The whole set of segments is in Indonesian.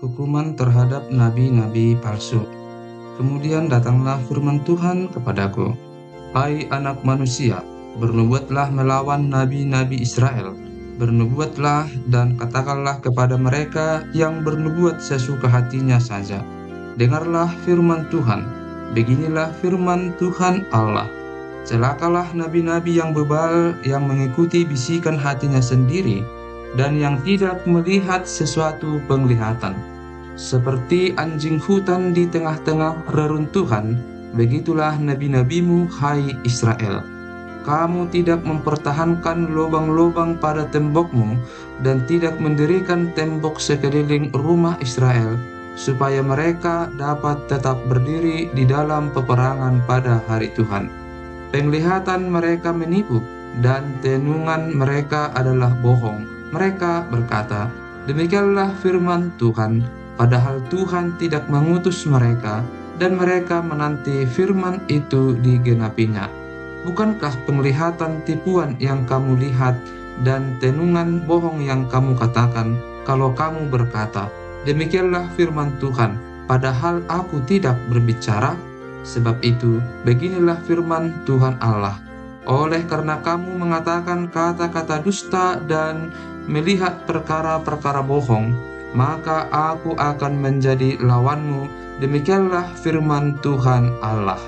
Hukuman terhadap nabi-nabi palsu. Kemudian datanglah firman Tuhan kepadaku, "Hai anak manusia, bernubuatlah melawan nabi-nabi Israel. Bernubuatlah dan katakanlah kepada mereka yang bernubuat sesuka hatinya saja. Dengarlah firman Tuhan. Beginilah firman Tuhan Allah. Celakalah nabi-nabi yang bebal, yang mengikuti bisikan hatinya sendiri, dan yang tidak melihat sesuatu penglihatan. Seperti anjing hutan di tengah-tengah reruntuhan, begitulah nabi-nabimu, hai Israel. Kamu tidak mempertahankan lubang-lubang pada tembokmu dan tidak mendirikan tembok sekeliling rumah Israel, supaya mereka dapat tetap berdiri di dalam peperangan pada hari Tuhan. Penglihatan mereka menipu dan tenungan mereka adalah bohong. Mereka berkata, 'Demikianlah firman Tuhan,' padahal Tuhan tidak mengutus mereka, dan mereka menanti firman itu digenapinya. Bukankah penglihatan tipuan yang kamu lihat dan tenungan bohong yang kamu katakan, kalau kamu berkata, 'Demikianlah firman Tuhan,' padahal aku tidak berbicara? Sebab itu, beginilah firman Tuhan Allah. Oleh karena kamu mengatakan kata-kata dusta dan melihat perkara-perkara bohong, maka aku akan menjadi lawanmu. Demikianlah firman Tuhan Allah.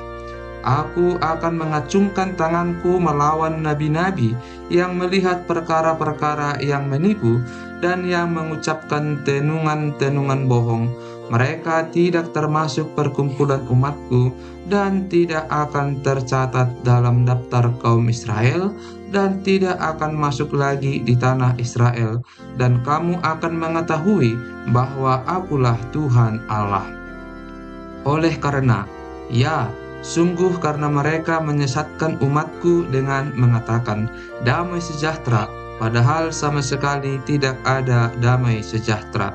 Aku akan mengacungkan tanganku melawan nabi-nabi yang melihat perkara-perkara yang menipu dan yang mengucapkan tenungan-tenungan bohong. Mereka tidak termasuk perkumpulan umatku dan tidak akan tercatat dalam daftar kaum Israel dan tidak akan masuk lagi di tanah Israel. Dan kamu akan mengetahui bahwa akulah Tuhan Allah. Oleh karena, sungguh karena mereka menyesatkan umatku dengan mengatakan, 'Damai sejahtera,' padahal sama sekali tidak ada damai sejahtera.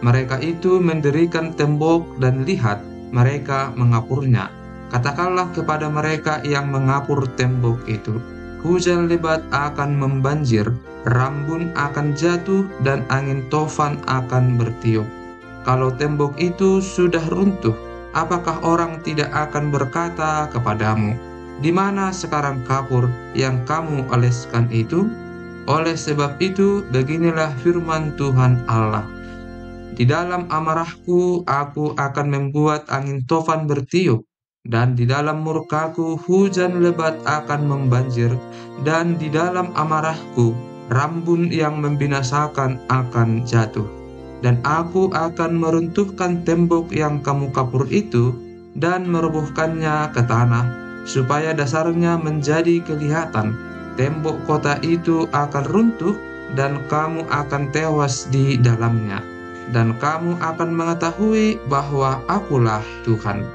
Mereka itu mendirikan tembok dan lihat, mereka mengapurnya. Katakanlah kepada mereka yang mengapur tembok itu, hujan lebat akan membanjir, rambun akan jatuh, dan angin tofan akan bertiup. Kalau tembok itu sudah runtuh, apakah orang tidak akan berkata kepadamu, 'Di mana sekarang kapur yang kamu oleskan itu?' Oleh sebab itu, beginilah firman Tuhan Allah. Di dalam amarahku aku akan membuat angin tofan bertiup, dan di dalam murkaku hujan lebat akan membanjir, dan di dalam amarahku rambun yang membinasakan akan jatuh. Dan aku akan meruntuhkan tembok yang kamu kapur itu dan merobohkannya ke tanah, supaya dasarnya menjadi kelihatan. Tembok kota itu akan runtuh dan kamu akan tewas di dalamnya. Dan kamu akan mengetahui bahwa akulah Tuhan.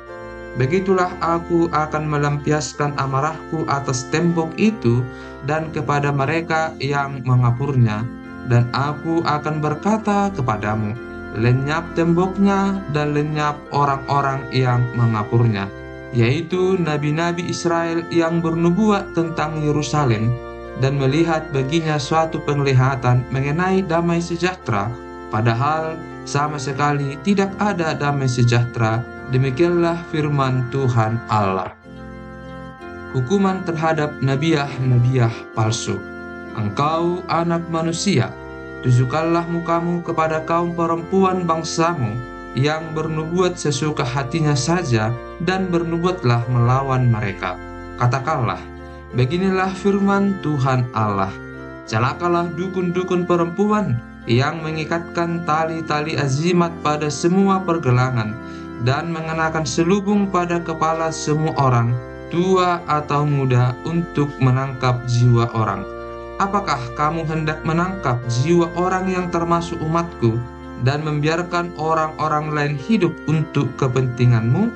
Begitulah aku akan melampiaskan amarahku atas tembok itu dan kepada mereka yang mengapurnya. Dan aku akan berkata kepadamu, 'Lenyap temboknya dan lenyap orang-orang yang mengapurnya,' yaitu nabi-nabi Israel yang bernubuat tentang Yerusalem dan melihat baginya suatu penglihatan mengenai damai sejahtera, padahal sama sekali tidak ada damai sejahtera. Demikianlah firman Tuhan Allah. Hukuman terhadap nabiah-nabiah palsu. Engkau anak manusia, tujukanlah mukamu kepada kaum perempuan bangsamu yang bernubuat sesuka hatinya saja dan bernubuatlah melawan mereka. Katakanlah, 'Beginilah firman Tuhan Allah. Celakalah dukun-dukun perempuan yang mengikatkan tali-tali azimat pada semua pergelangan dan mengenakan selubung pada kepala semua orang, tua atau muda, untuk menangkap jiwa orang. Apakah kamu hendak menangkap jiwa orang yang termasuk umatku dan membiarkan orang-orang lain hidup untuk kepentinganmu?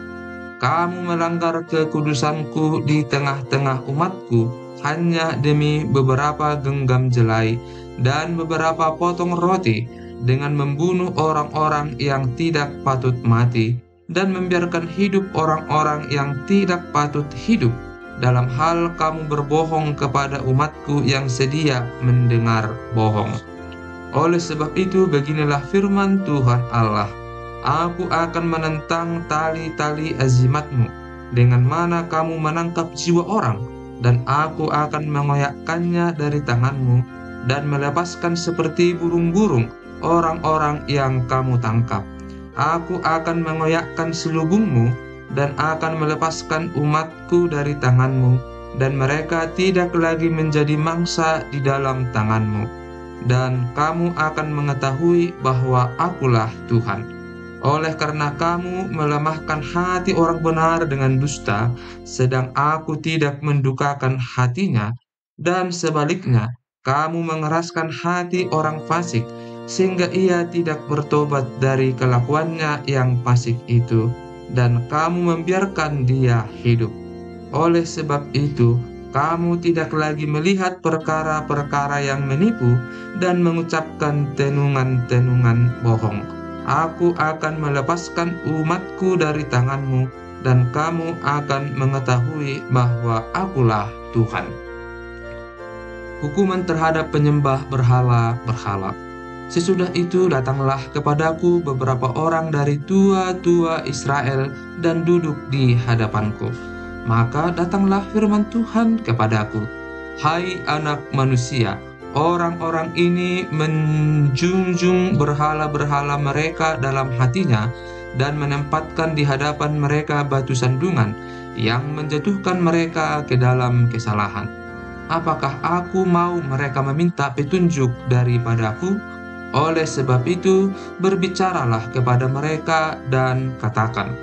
Kamu melanggar kekudusanku di tengah-tengah umatku hanya demi beberapa genggam jelai dan beberapa potong roti, dengan membunuh orang-orang yang tidak patut mati dan membiarkan hidup orang-orang yang tidak patut hidup. Dalam hal kamu berbohong kepada umatku yang sedia mendengar bohong. Oleh sebab itu, beginilah firman Tuhan Allah. Aku akan menentang tali-tali azimatmu, dengan mana kamu menangkap jiwa orang, dan aku akan mengoyakkannya dari tanganmu, dan melepaskan seperti burung-burung orang-orang yang kamu tangkap. Aku akan mengoyakkan selubungmu, dan akan melepaskan umatku dari tanganmu, dan mereka tidak lagi menjadi mangsa di dalam tanganmu. Dan kamu akan mengetahui bahwa akulah Tuhan. Oleh karena kamu melemahkan hati orang benar dengan dusta, sedang aku tidak mendukakan hatinya, dan sebaliknya, kamu mengeraskan hati orang fasik, sehingga ia tidak bertobat dari kelakuannya yang fasik itu, dan kamu membiarkan dia hidup. Oleh sebab itu, kamu tidak lagi melihat perkara-perkara yang menipu dan mengucapkan tenungan-tenungan bohong. Aku akan melepaskan umatku dari tanganmu, dan kamu akan mengetahui bahwa akulah Tuhan. Hukuman terhadap penyembah berhala-berhala. Sesudah itu datanglah kepadaku beberapa orang dari tua-tua Israel dan duduk di hadapanku. Maka datanglah firman Tuhan kepadaku, "Hai anak manusia, orang-orang ini menjunjung berhala-berhala mereka dalam hatinya dan menempatkan di hadapan mereka batu sandungan yang menjatuhkan mereka ke dalam kesalahan. Apakah aku mau mereka meminta petunjuk daripadaku? Oleh sebab itu, berbicaralah kepada mereka dan katakan,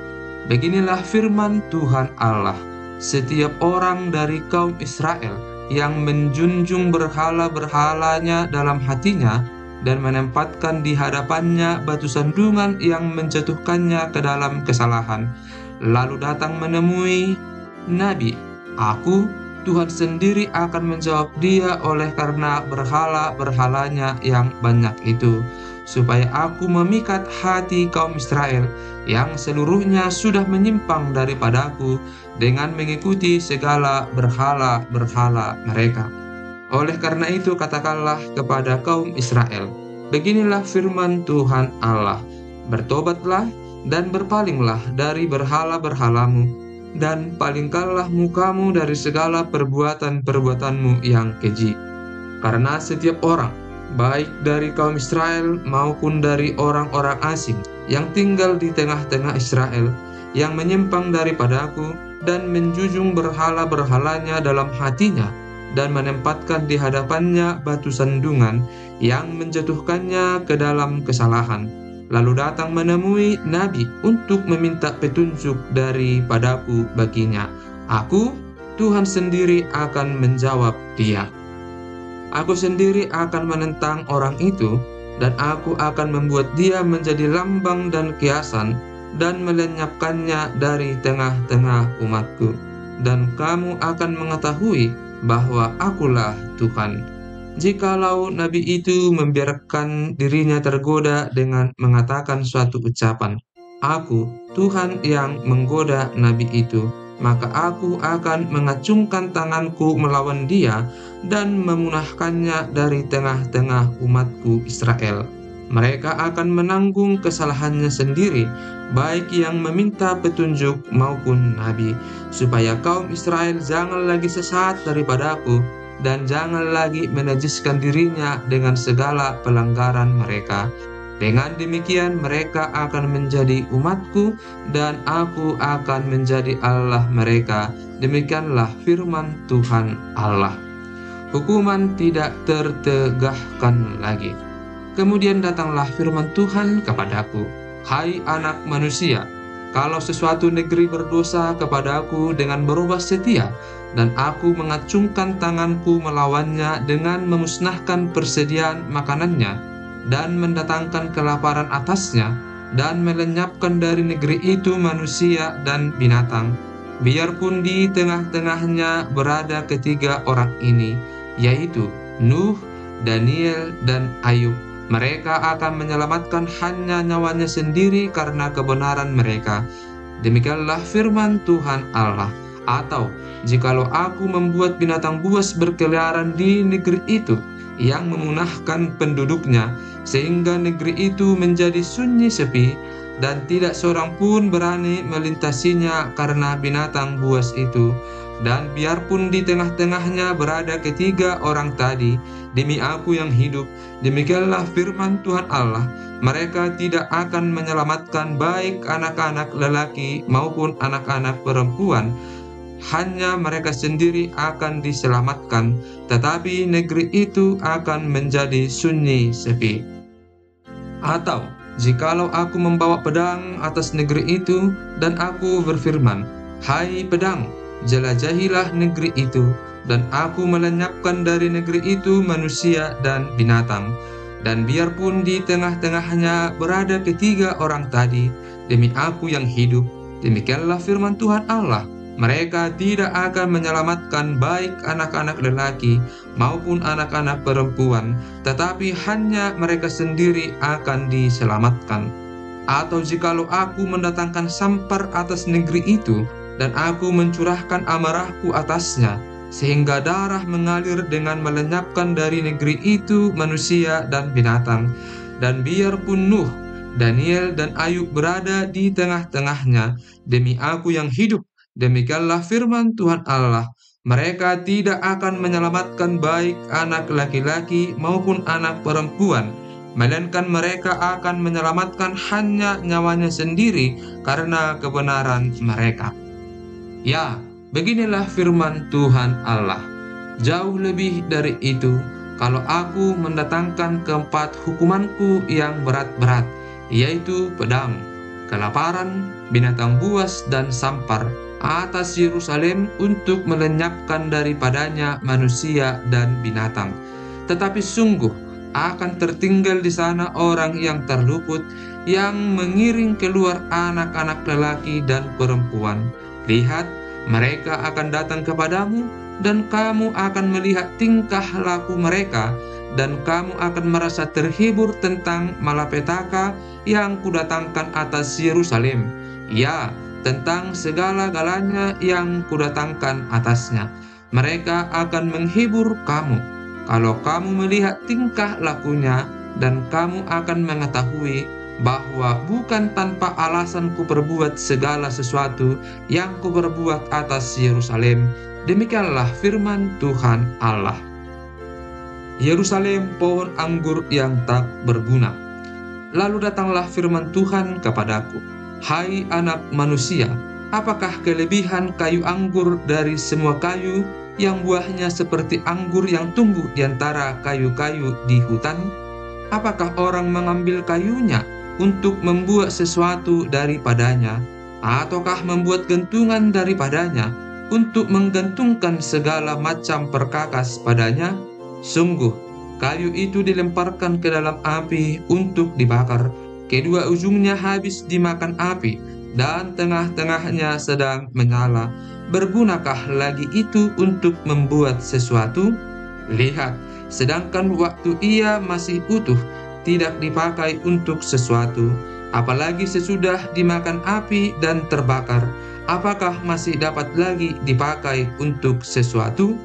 beginilah firman Tuhan Allah, setiap orang dari kaum Israel yang menjunjung berhala-berhalanya dalam hatinya dan menempatkan di hadapannya batu sandungan yang menjatuhkannya ke dalam kesalahan, lalu datang menemui Nabi, aku, Tuhan sendiri akan menjawab dia oleh karena berhala-berhalanya yang banyak itu, supaya aku memikat hati kaum Israel yang seluruhnya sudah menyimpang daripadaku dengan mengikuti segala berhala-berhala mereka. Oleh karena itu katakanlah kepada kaum Israel, beginilah firman Tuhan Allah, bertobatlah dan berpalinglah dari berhala-berhalamu, dan palingkanlah mukamu dari segala perbuatan-perbuatanmu yang keji. Karena setiap orang, baik dari kaum Israel maupun dari orang-orang asing yang tinggal di tengah-tengah Israel, yang menyimpang daripadaku dan menjunjung berhala-berhalanya dalam hatinya, dan menempatkan di hadapannya batu sandungan yang menjatuhkannya ke dalam kesalahan, lalu datang menemui Nabi untuk meminta petunjuk daripadaku baginya, aku, Tuhan sendiri akan menjawab dia. Aku sendiri akan menentang orang itu, dan aku akan membuat dia menjadi lambang dan kiasan, dan melenyapkannya dari tengah-tengah umatku. Dan kamu akan mengetahui bahwa akulah Tuhan. Jikalau nabi itu membiarkan dirinya tergoda dengan mengatakan suatu ucapan, aku, Tuhan yang menggoda nabi itu, maka aku akan mengacungkan tanganku melawan dia dan memunahkannya dari tengah-tengah umatku Israel. Mereka akan menanggung kesalahannya sendiri, baik yang meminta petunjuk maupun nabi, supaya kaum Israel jangan lagi sesat daripadaku, dan jangan lagi menajiskan dirinya dengan segala pelanggaran mereka. Dengan demikian mereka akan menjadi umatku, dan aku akan menjadi Allah mereka. Demikianlah firman Tuhan Allah. Hukuman tidak tertegakkan lagi. Kemudian datanglah firman Tuhan kepadaku, hai anak manusia, kalau sesuatu negeri berdosa kepadaku dengan berubah setia, dan aku mengacungkan tanganku melawannya dengan memusnahkan persediaan makanannya, dan mendatangkan kelaparan atasnya, dan melenyapkan dari negeri itu manusia dan binatang, biarpun di tengah-tengahnya berada ketiga orang ini, yaitu Nuh, Daniel, dan Ayub. Mereka akan menyelamatkan hanya nyawanya sendiri karena kebenaran mereka. Demikianlah firman Tuhan Allah. Atau, jikalau aku membuat binatang buas berkeliaran di negeri itu, yang memunahkan penduduknya, sehingga negeri itu menjadi sunyi sepi, dan tidak seorang pun berani melintasinya karena binatang buas itu. Dan biarpun di tengah-tengahnya berada ketiga orang tadi, demi aku yang hidup, demikianlah firman Tuhan Allah, mereka tidak akan menyelamatkan baik anak-anak lelaki maupun anak-anak perempuan, hanya mereka sendiri akan diselamatkan, tetapi negeri itu akan menjadi sunyi sepi. Atau, jikalau aku membawa pedang atas negeri itu, dan aku berfirman, "Hai pedang, jelajahilah negeri itu," dan aku melenyapkan dari negeri itu manusia dan binatang, dan biarpun di tengah-tengahnya berada ketiga orang tadi, demi aku yang hidup, demikianlah firman Tuhan Allah, mereka tidak akan menyelamatkan baik anak-anak lelaki maupun anak-anak perempuan, tetapi hanya mereka sendiri akan diselamatkan. Atau jikalau aku mendatangkan sampar atas negeri itu, dan aku mencurahkan amarahku atasnya, sehingga darah mengalir dengan melenyapkan dari negeri itu manusia dan binatang, dan biarpun Nuh, Daniel, dan Ayub berada di tengah-tengahnya, demi aku yang hidup, demikianlah firman Tuhan Allah, mereka tidak akan menyelamatkan baik anak laki-laki maupun anak perempuan, melainkan mereka akan menyelamatkan hanya nyawanya sendiri karena kebenaran mereka. Ya, beginilah firman Tuhan Allah. Jauh lebih dari itu, kalau aku mendatangkan keempat hukumanku yang berat-berat, yaitu pedang, kelaparan, binatang buas, dan sampar, atas Yerusalem untuk melenyapkan daripadanya manusia dan binatang. Tetapi sungguh akan tertinggal di sana orang yang terluput, yang mengiring keluar anak-anak lelaki dan perempuan. Lihat, mereka akan datang kepadamu, dan kamu akan melihat tingkah laku mereka, dan kamu akan merasa terhibur tentang malapetaka yang kudatangkan atas Yerusalem. Ya, tentang segala-galanya yang kudatangkan atasnya. Mereka akan menghibur kamu kalau kamu melihat tingkah lakunya, dan kamu akan mengetahui bahwa bukan tanpa alasan kuperbuat segala sesuatu yang kuperbuat atas Yerusalem. Demikianlah firman Tuhan Allah. Yerusalem, pohon anggur yang tak berguna. Lalu datanglah firman Tuhan kepadaku, "Hai anak manusia, apakah kelebihan kayu anggur dari semua kayu yang buahnya seperti anggur yang tumbuh di antara kayu-kayu di hutan? Apakah orang mengambil kayunya untuk membuat sesuatu daripadanya, ataukah membuat gantungan daripadanya untuk menggantungkan segala macam perkakas padanya? Sungguh, kayu itu dilemparkan ke dalam api untuk dibakar, kedua ujungnya habis dimakan api, dan tengah-tengahnya sedang menyala. Bergunakah lagi itu untuk membuat sesuatu? Lihat, sedangkan waktu ia masih utuh, tidak dipakai untuk sesuatu, apalagi sesudah dimakan api dan terbakar, apakah masih dapat lagi dipakai untuk sesuatu?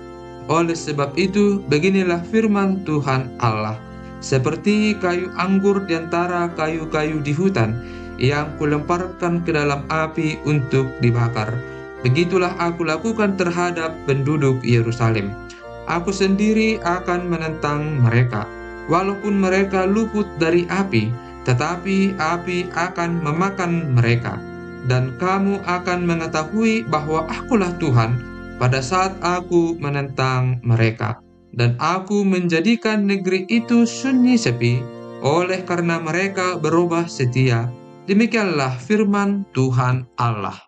Oleh sebab itu, beginilah firman Tuhan Allah, seperti kayu anggur di antara kayu-kayu di hutan, yang kulemparkan ke dalam api untuk dibakar, begitulah aku lakukan terhadap penduduk Yerusalem. Aku sendiri akan menentang mereka, walaupun mereka luput dari api, tetapi api akan memakan mereka. Dan kamu akan mengetahui bahwa akulah Tuhan pada saat aku menentang mereka, dan aku menjadikan negeri itu sunyi sepi, oleh karena mereka berubah setia. Demikianlah firman Tuhan Allah.